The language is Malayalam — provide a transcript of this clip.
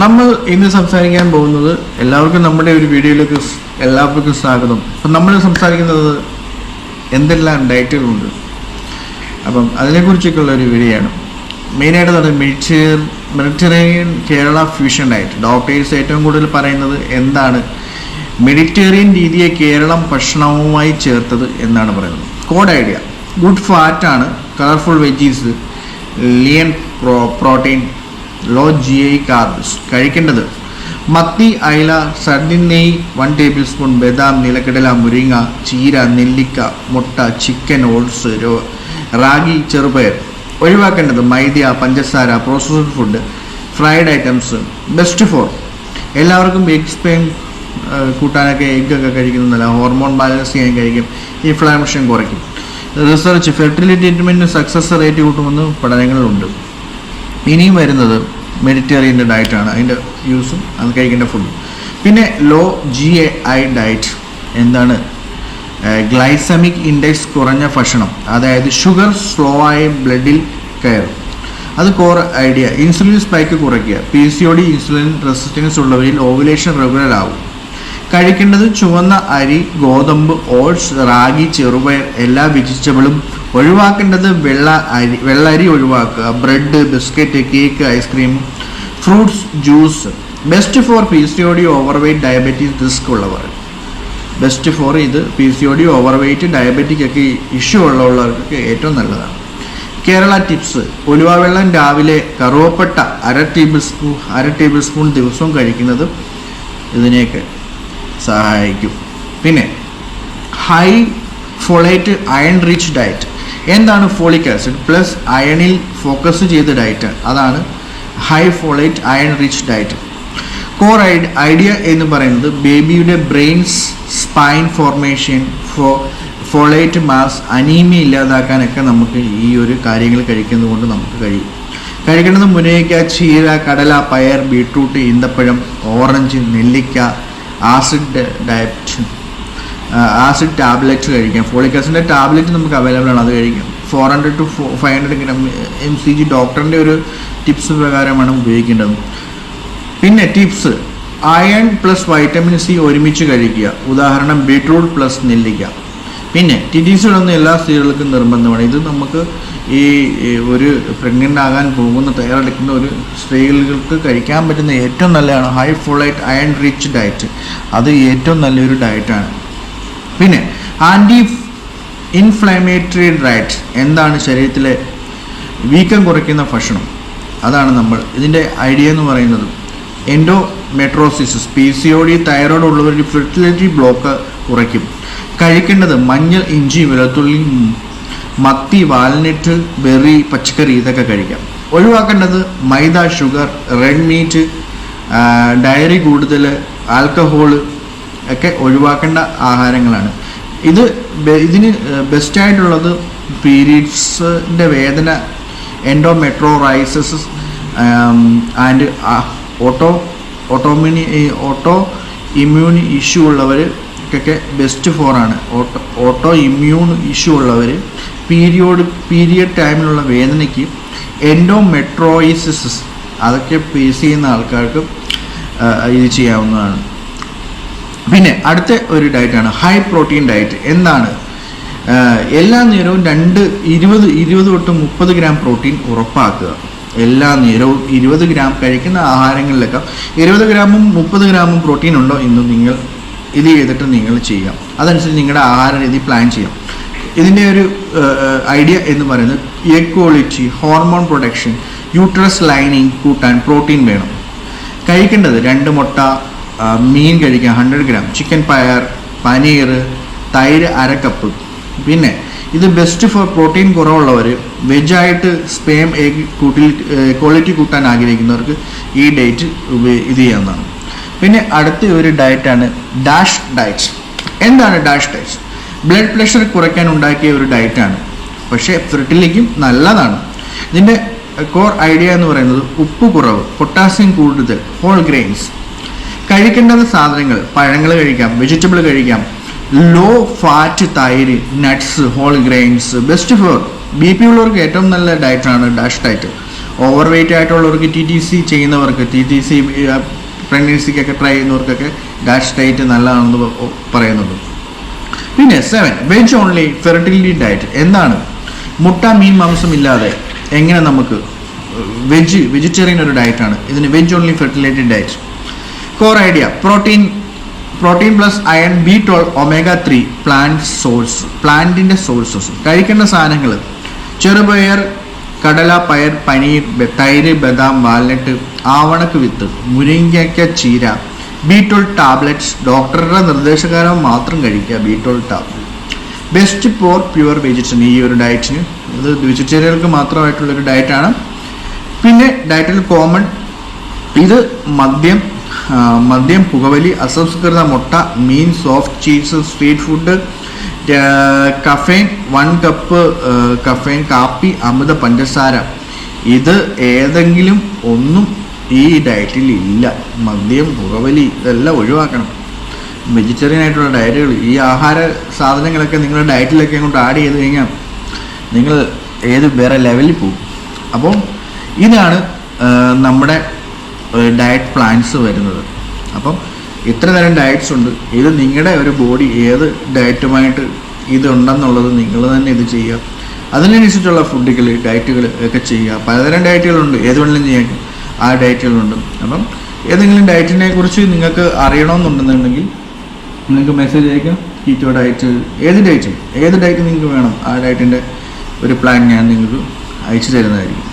നമ്മൾ ഇന്ന് സംസാരിക്കാൻ പോകുന്നത് എല്ലാവർക്കും നമ്മുടെ ഒരു വീഡിയോയിലേക്ക് എല്ലാവർക്കും സ്വാഗതം. അപ്പം നമ്മൾ സംസാരിക്കുന്നത് എന്തെല്ലാം ഡയറ്റുകളുണ്ട്, അപ്പം അതിനെക്കുറിച്ചൊക്കെയുള്ള ഒരു വീഡിയോ ആണ്. മെയിനായിട്ട് അത് Mediterranean Kerala fusion diet. Doctors ഏറ്റവും കൂടുതൽ പറയുന്നത് എന്താണ് മെഡിറ്ററേനിയൻ രീതിയെ കേരളം ഭക്ഷണവുമായി ചേർത്തത് എന്നാണ് പറയുന്നത്. കോഡ് ഐഡിയ: ഗുഡ് ഫാറ്റാണ്, colourful veggies, lean protein, low GI carbs. കഴിക്കേണ്ടത് മത്തി, അയല, സർദിൻ നെയ് 1 ടേബിൾ സ്പൂൺ, ബദാം, നിലക്കടല, മുരിങ്ങ, ചീര, നെല്ലിക്ക, മുട്ട, ചിക്കൻ, ഓട്സ്, റാഗി, ചെറുപയർ. ഒഴിവാക്കേണ്ടത് മൈദ, പഞ്ചസാര, processed food, fried items. Best for എല്ലാവർക്കും എഗ് സ്പെയിൻ കൂട്ടാനൊക്കെ എഗ്ഗൊക്കെ കഴിക്കുന്നതല്ല, ഹോർമോൺ ബാലൻസ് ചെയ്യാൻ കഴിക്കും, ഇൻഫ്ലാമേഷൻ കുറയ്ക്കും. റിസർച്ച്: ഫെർട്ടിലിറ്റി ട്രീറ്റ്മെൻറ്റിന് സക്സസ് റേറ്റ് കൂട്ടുമെന്ന് പഠനങ്ങളുണ്ട്. ഇനിയും വരുന്നത് മെഡിറ്ററേനിയൻ ഡയറ്റാണ്, അതിൻ്റെ യൂസും അത് കഴിക്കേണ്ട ഫുഡും. പിന്നെ ലോ GI ഡയറ്റ് എന്താണ്? ഗ്ലൈസമിക് ഇൻഡെക്സ് കുറഞ്ഞ ഭക്ഷണം, അതായത് ഷുഗർ സ്ലോ ആയി ബ്ലഡിൽ കയറും. അത് കോർ ഐഡിയ. ഇൻസുലിൻ സ്പൈക്ക് കുറയ്ക്കുക. PCOD, ഇൻസുലിൻ റെസിസ്റ്റൻസ് ഉള്ളവരിൽ ഓവുലേഷൻ റെഗുലർ ആവും. കഴിക്കേണ്ടത് ചുവന്ന അരി, ഗോതമ്പ്, ഓട്സ്, റാഗി, ചെറുപയർ, എല്ലാ വെജിറ്റബിളും. ഒഴിവാക്കേണ്ടത് വെള്ളരി ഒഴിവാക്കുക. Bread, biscuit, cake, ice cream, fruits, juice. Best for PCOD, overweight, diabetes risk ഉള്ളവർ. ബെസ്റ്റ് ഫോർ ഇത് PCOD, ഓവർവെയ്റ്റ്, ഡയബറ്റിക് ഒക്കെ ഇഷ്യൂ ഉള്ളവർക്കൊക്കെ ഏറ്റവും നല്ലതാണ്. കേരള ടിപ്സ്: ഉലുവ വെള്ളം രാവിലെ, കറുവപ്പട്ട അര ടേബിൾ സ്പൂൺ ദിവസവും കഴിക്കുന്നത് ഇതിനെയൊക്കെ സഹായിക്കും. പിന്നെ high folate iron rich diet. എന്താണ് ഫോളിക് ആസിഡ് പ്ലസ് അയണിൽ ഫോക്കസ് ചെയ്ത ഡയറ്റ്, അതാണ് high folate iron rich diet. Core idea എന്ന് പറയുന്നത് ബേബിയുടെ brains, spine formation, folate mass, anaemia ഇല്ലാതാക്കാനൊക്കെ നമുക്ക് ഈ ഒരു കാര്യങ്ങൾ കഴിക്കുന്നത് കൊണ്ട് നമുക്ക് കഴിയും. കഴിക്കേണ്ടത് മുരിങ്ങയ്ക്ക, ചീര, കടല, പയർ, ബീട്രൂട്ട്, ഈന്തപ്പഴം, ഓറഞ്ച്, നെല്ലിക്ക. ആസിഡ് ടാബ്ലറ്റ് കഴിക്കാം. ഫോളിക് ആസിഡിൻ്റെ ടാബ്ലറ്റ് നമുക്ക് അവൈലബിൾ ആണ്, അത് കഴിക്കാം. 400 to 500 gram mcg ഡോക്ടറിൻ്റെ ഒരു ടിപ്സ് പ്രകാരമാണ് ഉപയോഗിക്കേണ്ടത്. പിന്നെ tips: iron plus vitamin C ഒരുമിച്ച് കഴിക്കുക, ഉദാഹരണം ബീട്രൂട്ട് പ്ലസ് നെല്ലിക്ക. പിന്നെ TTC ഇടുന്ന എല്ലാ സ്ത്രീകൾക്കും നിർബന്ധമാണ്. ഇത് നമുക്ക് ഈ ഒരു പ്രഗ്നൻ്റ് ആകാൻ പോകുന്ന തയ്യാറെടുക്കുന്ന ഒരു സ്ത്രീകൾക്ക് കഴിക്കാൻ പറ്റുന്ന ഏറ്റവും നല്ലതാണ് high folate iron rich diet. അത് ഏറ്റവും നല്ലൊരു ഡയറ്റാണ്. പിന്നെ ആൻറ്റി ഇൻഫ്ലമേറ്ററി ഡയറ്റ്. എന്താണ്? ശരീരത്തിലെ വീക്കം കുറയ്ക്കുന്ന ഭക്ഷണം, അതാണ് നമ്മൾ ഇതിൻ്റെ ഐഡിയ എന്ന് പറയുന്നത്. എൻഡോമെട്രോസിസ്, PCOD, തൈറോയ്ഡ് ഉള്ളവരുടെ ഫെർട്ടിലിറ്റി ബ്ലോക്ക് കുറയ്ക്കും. കഴിക്കേണ്ടത് മഞ്ഞൾ, ഇഞ്ചി, വെളുത്തുള്ളി, മത്തി, വാൽനട്ട്, ബെറി, പച്ചക്കറി, ഇതൊക്കെ കഴിക്കാം. ഒഴിവാക്കേണ്ടത് മൈദ, ഷുഗർ, റെഡ് മീറ്റ്, ഡയറി കൂടുതൽ, ആൽക്കഹോള് ഒക്കെ ഒഴിവാക്കേണ്ട ആഹാരങ്ങളാണ്. ഇതിന് ബെസ്റ്റായിട്ടുള്ളത് പീരീഡ്സിൻ്റെ വേദന, endometriosis and autoimmune issue ഉള്ളവർക്കൊക്കെ ബെസ്റ്റ് ഫോറാണ്. ഓട്ടോ ഇമ്മ്യൂൺ ഇഷ്യൂ ഉള്ളവർ, പീരിയഡ് ടൈമിലുള്ള വേദനയ്ക്ക്, എൻഡോമെട്രോയിസിസ് അതൊക്കെ ഫേസ് ചെയ്യുന്ന ആൾക്കാർക്ക് ഇത് ചെയ്യാവുന്നതാണ്. പിന്നെ അടുത്ത ഒരു ഡയറ്റാണ് ഹൈ പ്രോട്ടീൻ ഡയറ്റ്. എന്താണ്? എല്ലാ നേരവും 20 തൊട്ട് 30 ഗ്രാം പ്രോട്ടീൻ ഉറപ്പാക്കുക. എല്ലാ നേരവും 20 ഗ്രാം കഴിക്കുന്ന ആഹാരങ്ങളിലൊക്കെ 20 ഗ്രാമും 30 ഗ്രാമും പ്രോട്ടീൻ ഉണ്ടോ എന്ന് നിങ്ങൾ ഇത് ചെയ്തിട്ട് നിങ്ങൾ ചെയ്യാം. അതനുസരിച്ച് നിങ്ങളുടെ ആഹാര രീതി പ്ലാൻ ചെയ്യാം. ഇതിൻ്റെ ഒരു ഐഡിയ എന്ന് പറയുന്നത് egg quality, hormone production, uterus lining കൂട്ടാൻ പ്രോട്ടീൻ വേണം. കഴിക്കേണ്ടത് 2 മുട്ട, മീൻ കഴിക്കാം 100 ഗ്രാം, ചിക്കൻ, പനീർ, തൈര് അര കപ്പ്. പിന്നെ ഇത് ബെസ്റ്റ് ഫോർ പ്രോട്ടീൻ കുറവുള്ളവർ, വെജായിട്ട് സ്പേം എഗ് ക്വാളിറ്റി കൂട്ടാൻ ആഗ്രഹിക്കുന്നവർക്ക് ഈ ഡയറ്റ് ഇത് ചെയ്യാവുന്നതാണ്. പിന്നെ അടുത്ത ഒരു ഡയറ്റാണ് ഡാഷ് ഡയറ്റ്. എന്താണ് ഡാഷ് ഡയറ്റ്? ബ്ലഡ് പ്രഷർ കുറയ്ക്കാൻ ഉണ്ടാക്കിയ ഒരു ഡയറ്റാണ്, പക്ഷേ ഫെർട്ടിലിറ്റിക്കും നല്ലതാണ്. ഇതിൻ്റെ കോർ ഐഡിയ എന്ന് പറയുന്നത് ഉപ്പ് കുറവ്, പൊട്ടാസ്യം കൂടുതൽ, ഹോൾ ഗ്രെയിൻസ്. കഴിക്കേണ്ടത് സാധനങ്ങൾ: പഴങ്ങൾ കഴിക്കാം, വെജിറ്റബിൾ കഴിക്കാം, ലോ ഫാറ്റ്, തൈര്, nuts, whole grains. Best for BP ഉള്ളവർക്ക് ഏറ്റവും നല്ല ഡയറ്റാണ് ഡാഷ് ഡയറ്റ്. ഓവർ വെയിറ്റ് ആയിട്ടുള്ളവർക്ക് TTC ചെയ്യുന്നവർക്ക്, TTC പ്രഗ്നൻസിക്കൊക്കെ ട്രൈ ചെയ്യുന്നവർക്കൊക്കെ ഡാഷ് ഡയറ്റ് നല്ലതാണെന്ന് പറയുന്നുണ്ട്. പിന്നെ 7 വെജ് ഓൺലി ഫെർട്ടിലിറ്റി ഡയറ്റ്. എന്താണ്? മുട്ട, മീൻ, മാംസം ഇല്ലാതെ എങ്ങനെ നമുക്ക് വെജിറ്റേറിയൻ ഒരു ഡയറ്റാണ് ഇതിന് veg only fertility diet. Core idea: protein plus iron, B12, omega-3 പ്ലാന്റിൻ്റെ സോഴ്സസ്. കഴിക്കേണ്ട സാധനങ്ങൾ: ചെറുപയർ, കടല, പയർ, പനീർ, തൈര്, ബദാം, വാൽനട്ട്, ആവണക്ക് വിത്ത്, മുരിങ്ങയ്ക്ക, ചീര. B12 ടാബ്ലറ്റ്സ് ഡോക്ടറുടെ നിർദ്ദേശപ്രകാരം മാത്രം കഴിക്കുക. B12 tablet best for pure vegetarian. ഈ ഒരു ഡയറ്റിന് ഇത് വെജിറ്റേറിയർക്ക് മാത്രമായിട്ടുള്ളൊരു ഡയറ്റാണ്. പിന്നെ ഡയറ്റിൽ കോമൺ ഇത് മദ്യം, പുകവലി, അസംസ്കൃത മുട്ട, മീൻ, soft cheese, street food, caffeine 1 cup caffeine, കാപ്പി, അമിത പഞ്ചസാര. ഇത് ഏതെങ്കിലും ഒന്നും ഈ ഡയറ്റിൽ ഇല്ല. മദ്യം, പുകവലി ഇതെല്ലാം ഒഴിവാക്കണം. വെജിറ്റേറിയൻ ആയിട്ടുള്ള ഡയറ്റുകൾ, ഈ ആഹാര സാധനങ്ങളൊക്കെ നിങ്ങളുടെ ഡയറ്റിലൊക്കെ അങ്ങോട്ട് ആഡ് ചെയ്ത് കഴിഞ്ഞാൽ നിങ്ങൾ വേറെ ലെവലിൽ പോകും. അപ്പം ഇതാണ് നമ്മുടെ ഡയറ്റ് പ്ലാൻസ് വരുന്നത്. അപ്പം ഇത്ര തരം ഡയറ്റ്സ് ഉണ്ട്. ഇത് നിങ്ങളുടെ ഒരു ബോഡി ഏത് ഡയറ്റുമായിട്ട് ഇതുണ്ടെന്നുള്ളത് നിങ്ങൾ തന്നെ ഇത് ചെയ്യുക. അതിനനുസരിച്ചുള്ള ഫുഡുകൾ, ഡയറ്റുകൾ ഒക്കെ ചെയ്യുക. പലതരം ഡയറ്റുകളുണ്ട്, ഏത് വേണമെങ്കിലും ചെയ്യാൻ ആ ഡയറ്റുകളുണ്ട്. അപ്പം ഏതെങ്കിലും ഡയറ്റിനെ കുറിച്ച് നിങ്ങൾക്ക് അറിയണമെന്നുണ്ടെന്നുണ്ടെങ്കിൽ നിങ്ങൾക്ക് മെസ്സേജ് അയക്കാം. കീറ്റോ ഡയറ്റ്, ഏത് ഡയറ്റ് നിങ്ങൾക്ക് വേണം ആ ഡയറ്റിൻ്റെ ഒരു പ്ലാൻ ഞാൻ നിങ്ങൾക്ക് അയച്ചു തരുന്നതായിരിക്കും.